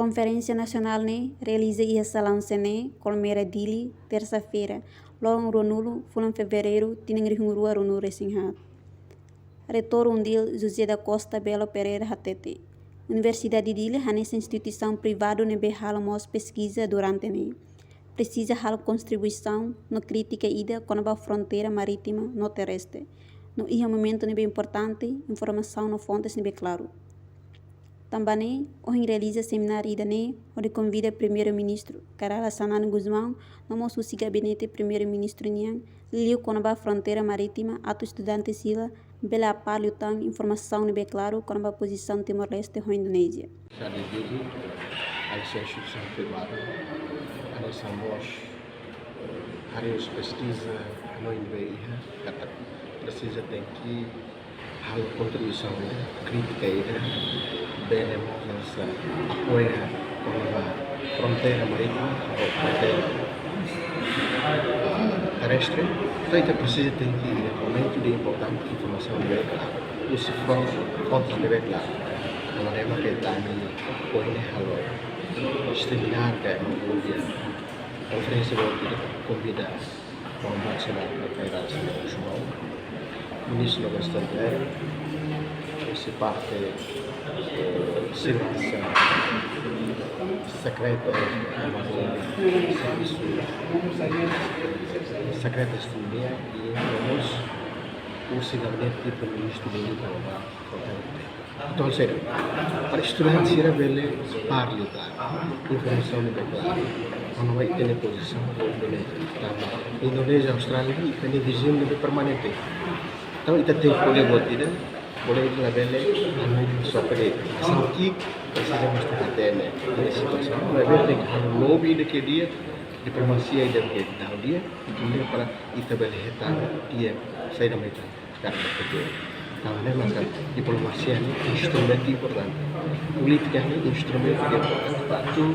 Conferência Nacional ne realiza ia salão sene Colmeira Dili terça-feira, logo ronulo, fulan fevereiro, tineng rihungurua ronu resinhat. Reitor undil José da Costa Belo Pereira Hatete. Universidade Dili hanes instituição privada nebe hal mos pesquisa durante ne. Precisa hal contribuição no crítica ida com a fronteira marítima no terrestre. No ia momento nebe importante, informação no fontes nebe claro. Também, hoje realiza seminário ida ne, onde convida primeiro-ministro Carala Sanane Guzmão, no nosso gabinete primeiro-ministro Niang, liu com a fronteira marítima, ato estudante sila, bela palio tang informação nebe claro com a posição Timor-Leste com a Indonésia. Harus pesquisa no INBI kata precisa tem que hal contribuição crítica bem nossa apoio com a fronteira marítima ou fronteira terrestre. Então precisa tem que momento de importante informação bem claro. Isso fontes bem claro. Kalau dia pakai tani poin hal seminar kayak kemudian konferensi waktu convida Comando Nacional da Federação Nacional, Ministro do Estrangeiro, esse parte segurança secreta serviço secreta estudante e vamos o gabinete do Primeiro-Ministro do Canadá. Então, sério, para estudantes era bela parli informação de clara, quando vai ter posição da Indonésia, Austrália e tem visão de permanente. Então, itu tem boleh tidak, boleh la bela anu só para sentir precisa mostrar até nessa situação. Mas bela anu lobby de que dia diplomasia ida que dá o dia e também para itu bela retar dia sai da meta karena itu. Karena maka diplomasi ini instrumen importante, politika ini instrumen importante. Itu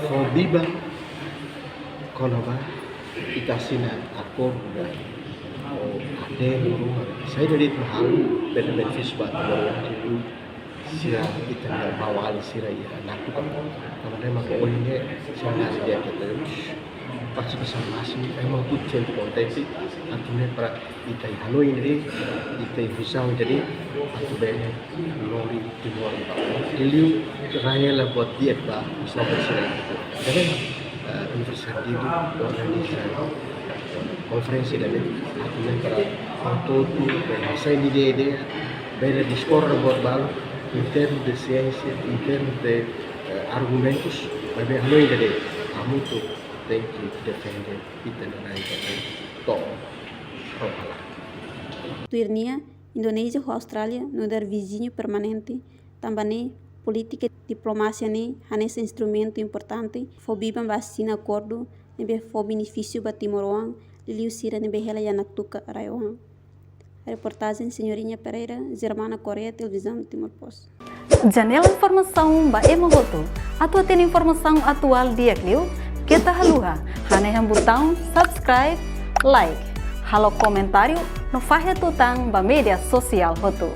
fobiba kalau kita sini akur dan ada rumah. Saya dari mahal benefit buat orang itu sira kita nggak bawa sira ya nakut. Karena maka poinnya saya dia kita pasti bisa masih emang tujuan konteks artinya para kita Hanoi ini kita bisa jadi atau banyak lori timur Iliu raya lah buat dia bah misalnya sih jadi universitas itu organisasi konferensi dan artinya para foto itu saya di dia beda diskor buat bal in terms de ciência in terms de argumentos tapi Hanoi jadi kamu tuh tem que defender kita dan toh Turnia, Indonésia e Austrália no dar vizinho permanente, também política diplomacia ne hanes instrumento importante, fobiban vacina acordo, nebe fo benefício ba Timor-Leste, liliu sira nebe hela yanaktuka rayohan. Reportagem Senhorinha Pereira, Germana Coreia, Televisão Timor-Post. Janela informação ba emogoto, atua tem informação atual dia kliu. Kita haluha, hane yang butang subscribe, like, halo komentário no fahe tutang ba media sosial hotu.